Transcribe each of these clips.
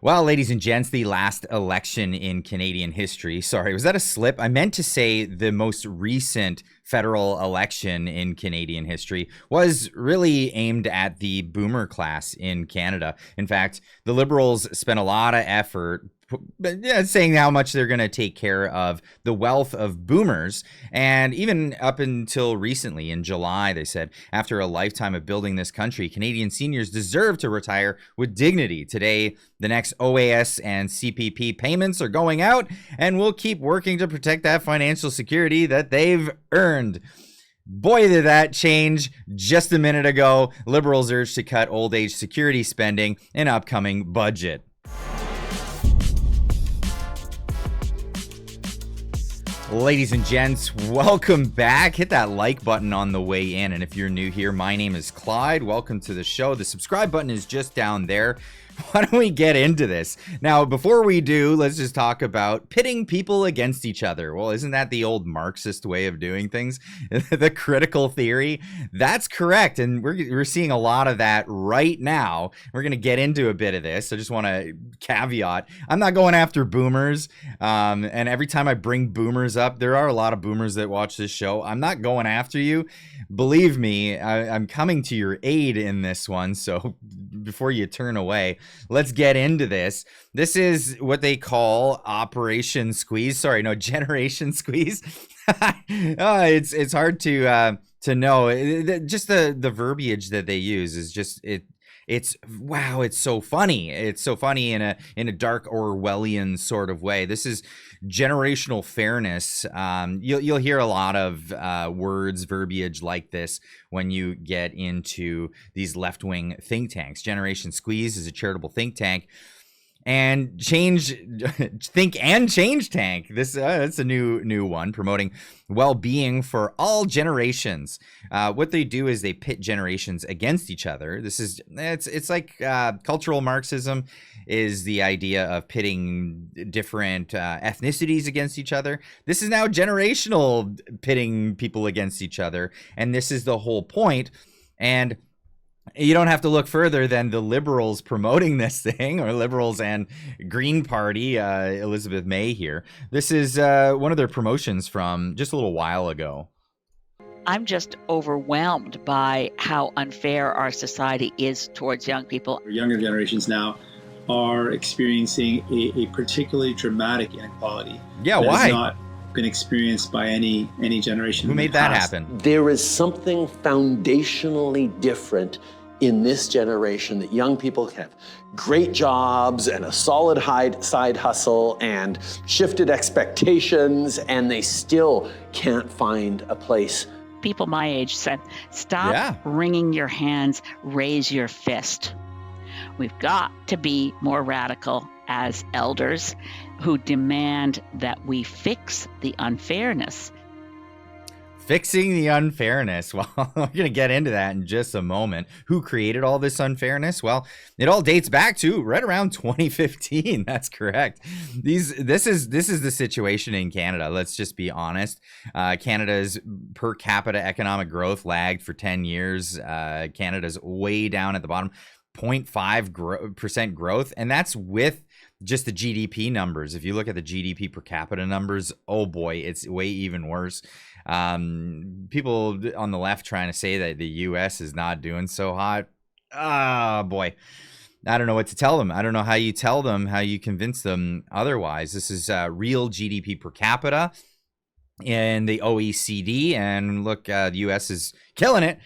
Well, ladies and gents, the last election in Canadian history. Sorry, was that a slip? I meant to say the most recent federal election in Canadian history was really aimed at the boomer class in Canada. In fact, the Liberals spent a lot of effort saying how much they're going to take care of the wealth of boomers. And even up until recently, in July, they said, after a lifetime of building this country, Canadian seniors deserve to retire with dignity. Today, the next OAS and CPP payments are going out, and we'll keep working to protect that financial security that they've earned. Boy, did that change just a minute ago. Liberals urged to cut old age security spending in upcoming budget. Ladies and gents, welcome back. Hit that like button on the way in. And if you're new here, my name is Clyde. Welcome to the show. The subscribe button is just down there. Why don't we get into this? Now, before we do, let's just talk about pitting people against each other. Well, isn't that the old Marxist way of doing things? The critical theory? That's correct. And we're seeing a lot of that right now. We're going to get into a bit of this. I just want to caveat, I'm not going after boomers. And every time I bring boomers up, there are a lot of boomers that watch this show. I'm not going after you. Believe me, I'm coming to your aid in this one. So before you turn away, let's get into this. This is what they call Operation Squeeze. Sorry, no, Generation Squeeze. It's hard to know. Just the verbiage that they use is just it's wow, it's so funny. It's so funny in a dark Orwellian sort of way. This is generational fairness. You'll hear a lot of words, verbiage like this when you get into these left-wing think tanks. Generation Squeeze is a charitable think tank. And Think and Change Tank. That's a new one, promoting well-being for all generations. What they do is they pit generations against each other. It's like cultural Marxism is the idea of pitting different ethnicities against each other. This is now generational pitting people against each other, and this is the whole point. And you don't have to look further than the Liberals promoting this thing, or Liberals and Green Party, Elizabeth May here. This is one of their promotions from just a little while ago. I'm just overwhelmed by how unfair our society is towards young people. Younger generations now are experiencing a particularly dramatic inequality. Yeah, why? Has not been experienced by any generation. Who made that happen? There is something foundationally different in this generation, that young people have great jobs and a solid side hustle and shifted expectations, and they still can't find a place. People my age said, stop wringing your hands, raise your fist. We've got to be more radical as elders who demand that we fix the unfairness. Fixing the unfairness. Well, we're going to get into that in just a moment. Who created all this unfairness? Well, it all dates back to right around 2015. That's correct. This is the situation in Canada. Let's just be honest. Canada's per capita economic growth lagged for 10 years. Canada's way down at the bottom, 0.5% growth, and that's with just the GDP numbers. If you look at the GDP per capita numbers, oh boy, it's way even worse. People on the left trying to say that the US is not doing so hot. Boy, I don't know what to tell them. I don't know how you tell them, how you convince them otherwise. This is real GDP per capita in the OECD, and look, the US is killing it.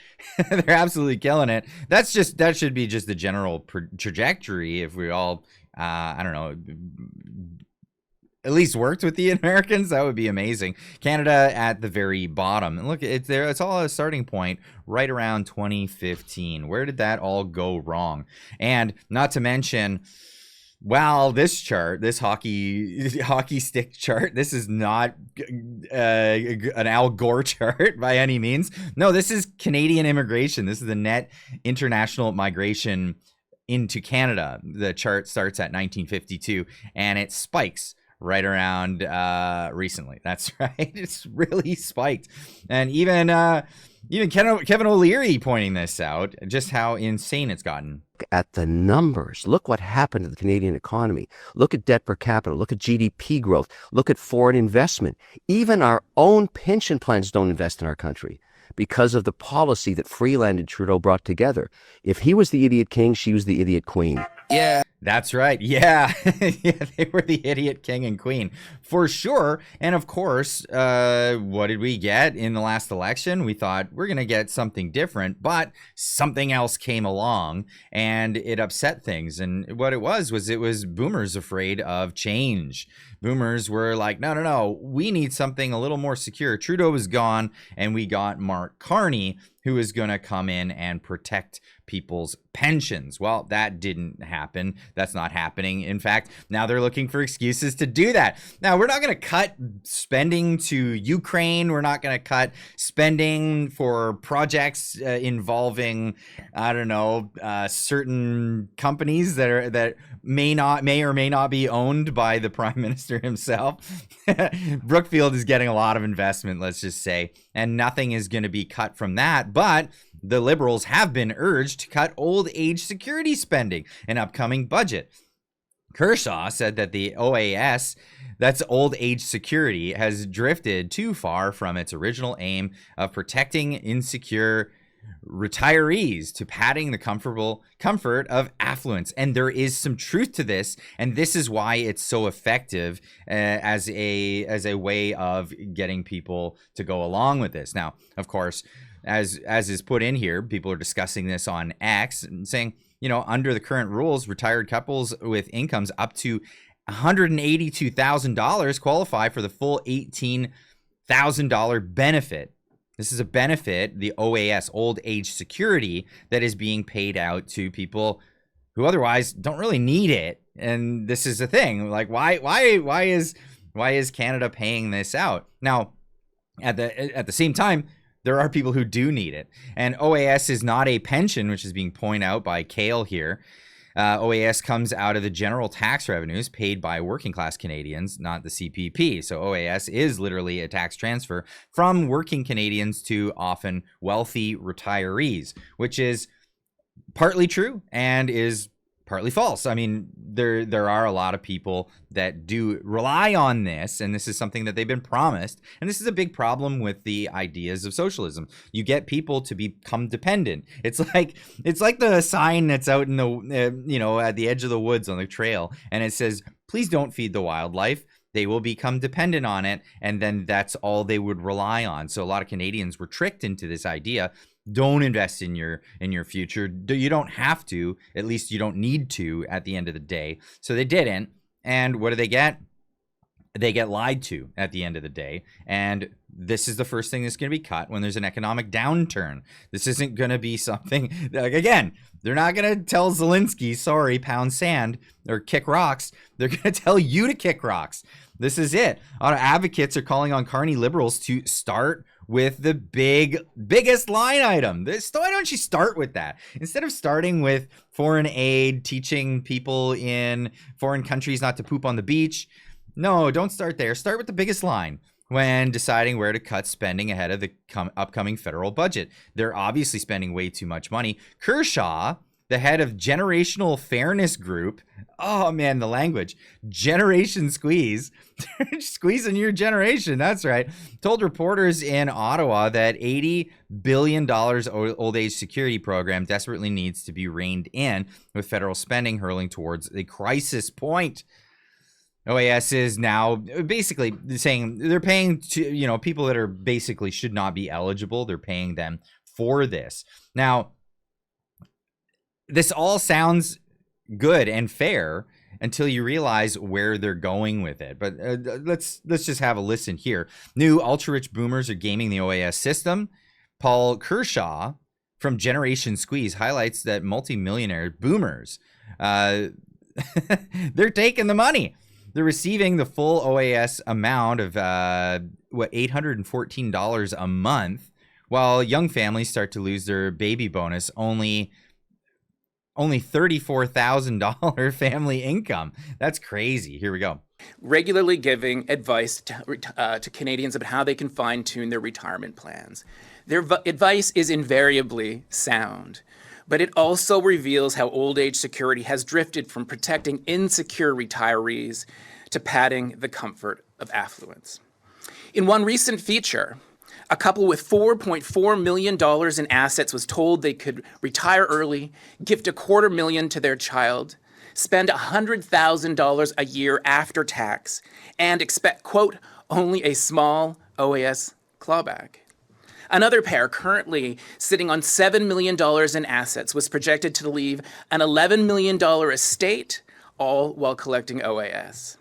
They're absolutely killing it. That should be just the general trajectory if we all I don't know, at least worked with the Americans. That would be amazing. Canada at the very bottom. And look, it's there. It's all a starting point right around 2015. Where did that all go wrong? And not to mention, well, this chart, this hockey stick chart, this is not an Al Gore chart by any means. No, this is Canadian immigration. This is the net international migration into Canada. The chart starts at 1952 and it spikes right around recently. That's right. It's really spiked. And even Kevin O'Leary pointing this out, just how insane it's gotten. At the numbers, look what happened to the Canadian economy. Look at debt per capita. Look at GDP growth. Look at foreign investment. Even our own pension plans don't invest in our country because of the policy that Freeland and Trudeau brought together. If he was the idiot king, she was the idiot queen. Yeah. That's right. Yeah. Yeah, they were the idiot king and queen for sure. And of course, what did we get in the last election? We thought we're going to get something different, but something else came along and it upset things. And what it was boomers afraid of change. Boomers were like, no, we need something a little more secure. Trudeau was gone and we got Mark Carney, who is going to come in and protect people's pensions. Well, that didn't happen. That's not happening. In fact, now they're looking for excuses to do that. Now, we're not going to cut spending to Ukraine. We're not going to cut spending for projects involving, I don't know, certain companies that may or may not be owned by the Prime Minister himself. Brookfield is getting a lot of investment, let's just say, and nothing is going to be cut from that. But the Liberals have been urged to cut old age security spending in upcoming budget. Kershaw said that the OAS, that's old age security, has drifted too far from its original aim of protecting insecure retirees to padding the comfort of affluence. And there is some truth to this, and this is why it's so effective as a way of getting people to go along with this. Now, of course, as is put in here, people are discussing this on X and saying, under the current rules, retired couples with incomes up to $182,000 qualify for the full $18,000 benefit. This is a benefit, the OAS, old age security, that is being paid out to people who otherwise don't really need it. And this is the thing, like, why is Canada paying this out? Now, at the same time, there are people who do need it. And OAS is not a pension, which is being pointed out by Kale here. OAS comes out of the general tax revenues paid by working class Canadians, not the CPP. So OAS is literally a tax transfer from working Canadians to often wealthy retirees, which is partly true and is partly false. I mean, there are a lot of people that do rely on this, and this is something that they've been promised. And this is a big problem with the ideas of socialism. You get people to become dependent. It's like the sign that's out in the at the edge of the woods on the trail, and it says, "Please don't feed the wildlife." They will become dependent on it, and then that's all they would rely on. So a lot of Canadians were tricked into this idea. Don't invest in your future. You don't have to. At least you don't need to at the end of the day. So they didn't. And what do they get? They get lied to at the end of the day. And this is the first thing that's going to be cut when there's an economic downturn. This isn't going to be something, again, they're not going to tell Zelensky, sorry, pound sand or kick rocks. They're going to tell you to kick rocks. This is it. A lot of advocates are calling on Carney Liberals to start with the biggest line item. Why don't you start with that? Instead of starting with foreign aid, teaching people in foreign countries not to poop on the beach. No, don't start there. Start with the biggest line when deciding where to cut spending ahead of the upcoming federal budget. They're obviously spending way too much money. Kershaw, the head of Generational Fairness Group, oh man, the language, Generation Squeeze, squeezing your generation, that's right, told reporters in Ottawa that $80 billion old age security program desperately needs to be reined in, with federal spending hurling towards a crisis point. OAS is now basically saying they're paying to, people that are basically should not be eligible. They're paying them for this. Now, this all sounds good and fair until you realize where they're going with it. But let's just have a listen here. New ultra-rich boomers are gaming the OAS system. Paul Kershaw from Generation Squeeze highlights that multimillionaire boomers, they're taking the money. They're receiving the full OAS amount of $814 a month, while young families start to lose their baby bonus only only $34,000 family income. That's crazy. Here we go. Regularly giving advice to Canadians about how they can fine-tune their retirement plans. Their advice is invariably sound, but it also reveals how old age security has drifted from protecting insecure retirees to padding the comfort of affluence. In one recent feature, a couple with $4.4 million in assets was told they could retire early, gift $250,000 to their child, spend $100,000 a year after tax, and expect, quote, only a small OAS clawback. Another pair, currently sitting on $7 million in assets, was projected to leave an $11 million estate, all while collecting OAS.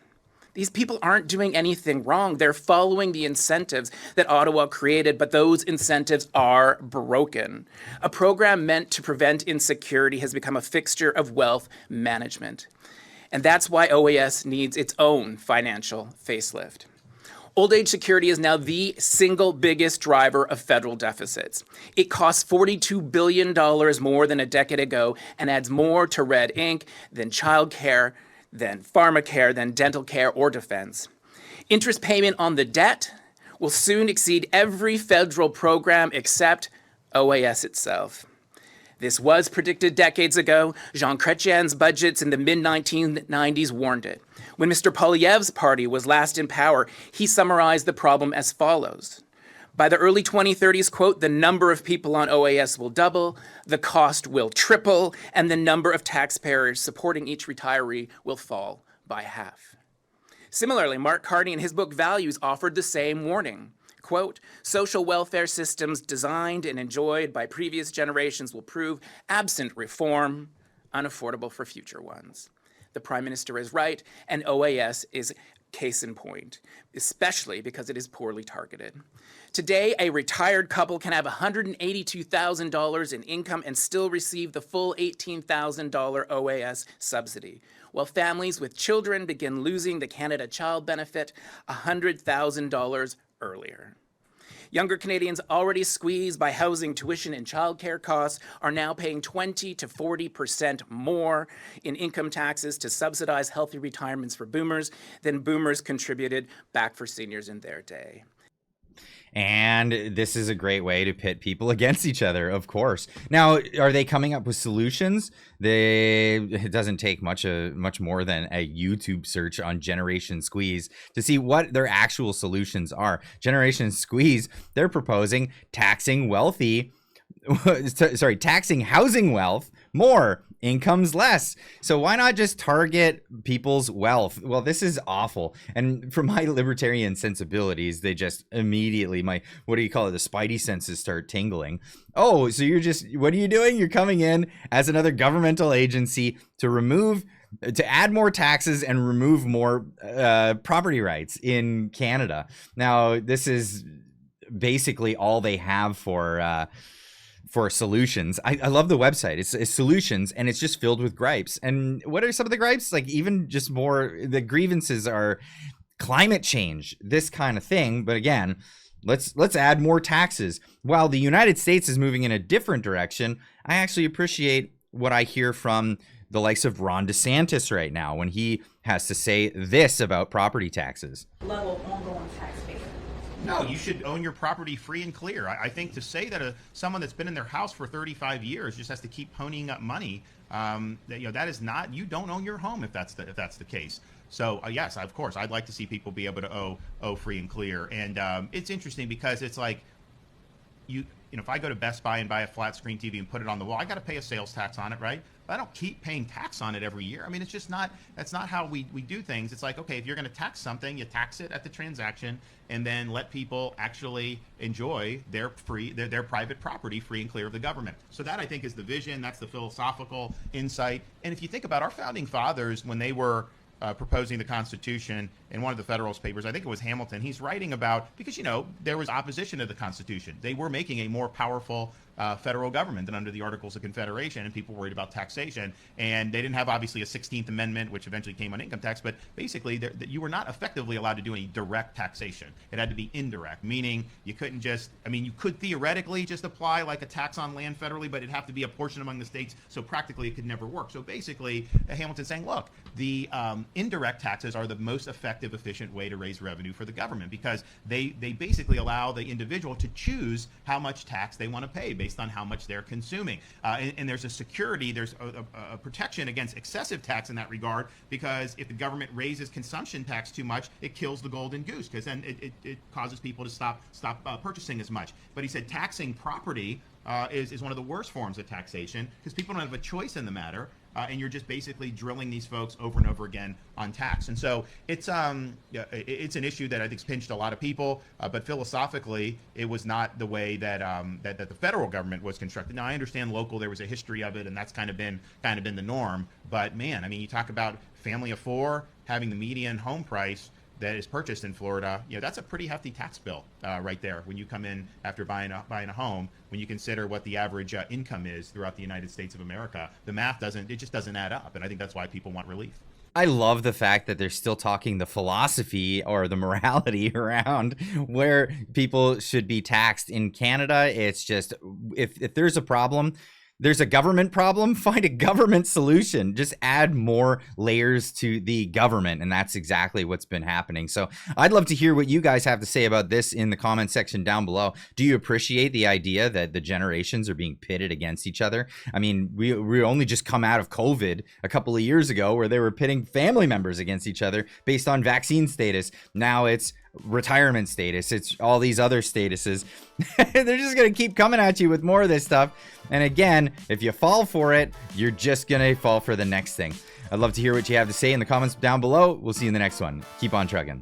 These people aren't doing anything wrong. They're following the incentives that Ottawa created, but those incentives are broken. A program meant to prevent insecurity has become a fixture of wealth management. And that's why OAS needs its own financial facelift. Old age security is now the single biggest driver of federal deficits. It costs $42 billion more than a decade ago and adds more to red ink than childcare, than pharmacare, than dental care or defense. Interest payment on the debt will soon exceed every federal program except OAS itself. This was predicted decades ago. Jean Chrétien's budgets in the mid-1990s warned it. When Mr. Poilievre's party was last in power, he summarized the problem as follows. By the early 2030s, quote, the number of people on OAS will double, the cost will triple, and the number of taxpayers supporting each retiree will fall by half. Similarly, Mark Carney in his book Values offered the same warning. Quote, social welfare systems designed and enjoyed by previous generations will prove, absent reform, unaffordable for future ones. The Prime Minister is right, and OAS is case in point, especially because it is poorly targeted. Today, a retired couple can have $182,000 in income and still receive the full $18,000 OAS subsidy, while families with children begin losing the Canada Child Benefit $100,000 earlier. Younger Canadians already squeezed by housing, tuition, and childcare costs are now paying 20 to 40% more in income taxes to subsidize healthy retirements for boomers than boomers contributed back for seniors in their day. And this is a great way to pit people against each other, of course. Now, are they coming up with solutions? It doesn't take much more than a YouTube search on Generation Squeeze to see what their actual solutions are. Generation Squeeze, they're proposing taxing housing wealth more, incomes less. So why not just target people's wealth? Well, this is awful. And for my libertarian sensibilities, they just immediately, the spidey senses start tingling. Oh, so what are you doing? You're coming in as another governmental agency to add more taxes and remove more property rights in Canada. Now, this is basically all they have for solutions. I love the website. It's solutions, and it's just filled with gripes. And what are some of the gripes? Like, even just more, the grievances are climate change, this kind of thing. But again, let's add more taxes. While the United States is moving in a different direction, I actually appreciate what I hear from the likes of Ron DeSantis right now when he has to say this about property taxes. Level ongoing tax base. No, you should own your property free and clear. I think to say that someone that's been in their house for 35 years just has to keep ponying up money, that is not. You don't own your home if that's the case. So yes, of course, I'd like to see people be able to owe free and clear. And it's interesting because it's like if I go to Best Buy and buy a flat screen TV and put it on the wall, I got to pay a sales tax on it, right? But I don't keep paying tax on it every year. I mean, it's just that's not how we do things. It's like, okay, if you're going to tax something, you tax it at the transaction and then let people actually enjoy their private property free and clear of the government. So that, I think, is the vision. That's the philosophical insight. And if you think about our founding fathers, when they were proposing the Constitution in one of the Federalist Papers, I think it was Hamilton, he's writing about, because, there was opposition to the Constitution. They were making a more powerful federal government than under the Articles of Confederation, and people worried about taxation. And they didn't have, obviously, a 16th Amendment, which eventually came on income tax, but basically you were not effectively allowed to do any direct taxation. It had to be indirect, meaning you couldn't just, I mean, you could theoretically just apply like a tax on land federally, but it'd have to be apportioned among the states, so practically it could never work. So basically, Hamilton's saying, look, the indirect taxes are the most effective, efficient way to raise revenue for the government, because they basically allow the individual to choose how much tax they want to pay based on how much they're consuming. And there's a security, there's a protection against excessive tax in that regard, because if the government raises consumption tax too much, it kills the golden goose, because then it causes people to stop purchasing as much. But he said taxing property is one of the worst forms of taxation, because people don't have a choice in the matter. And you're just basically drilling these folks over and over again on tax. And so it's an issue that I think's pinched a lot of people, but philosophically, it was not the way that that the federal government was constructed. Now, I understand local, there was a history of it, and that's kind of been the norm. But man, I mean, you talk about family of four having the median home price that is purchased in Florida, that's a pretty hefty tax bill right there when you come in after buying a home. When you consider what the average income is throughout the United States of America, the math just doesn't add up, and I think that's why people want relief. I love the fact that they're still talking the philosophy or the morality around where people should be taxed. In Canada, it's just, if there's a problem, there's a government problem, find a government solution. Just add more layers to the government, and that's exactly what's been happening. So I'd love to hear what you guys have to say about this in the comment section down below. Do you appreciate the idea that the generations are being pitted against each other? I mean, we only just come out of COVID a couple of years ago where they were pitting family members against each other based on vaccine status. Now it's retirement status, it's all these other statuses. They're just gonna keep coming at you with more of this stuff, and again, if you fall for it, you're just gonna fall for the next thing. I'd love to hear what you have to say in the comments down below. We'll see you in the next one. Keep on trucking.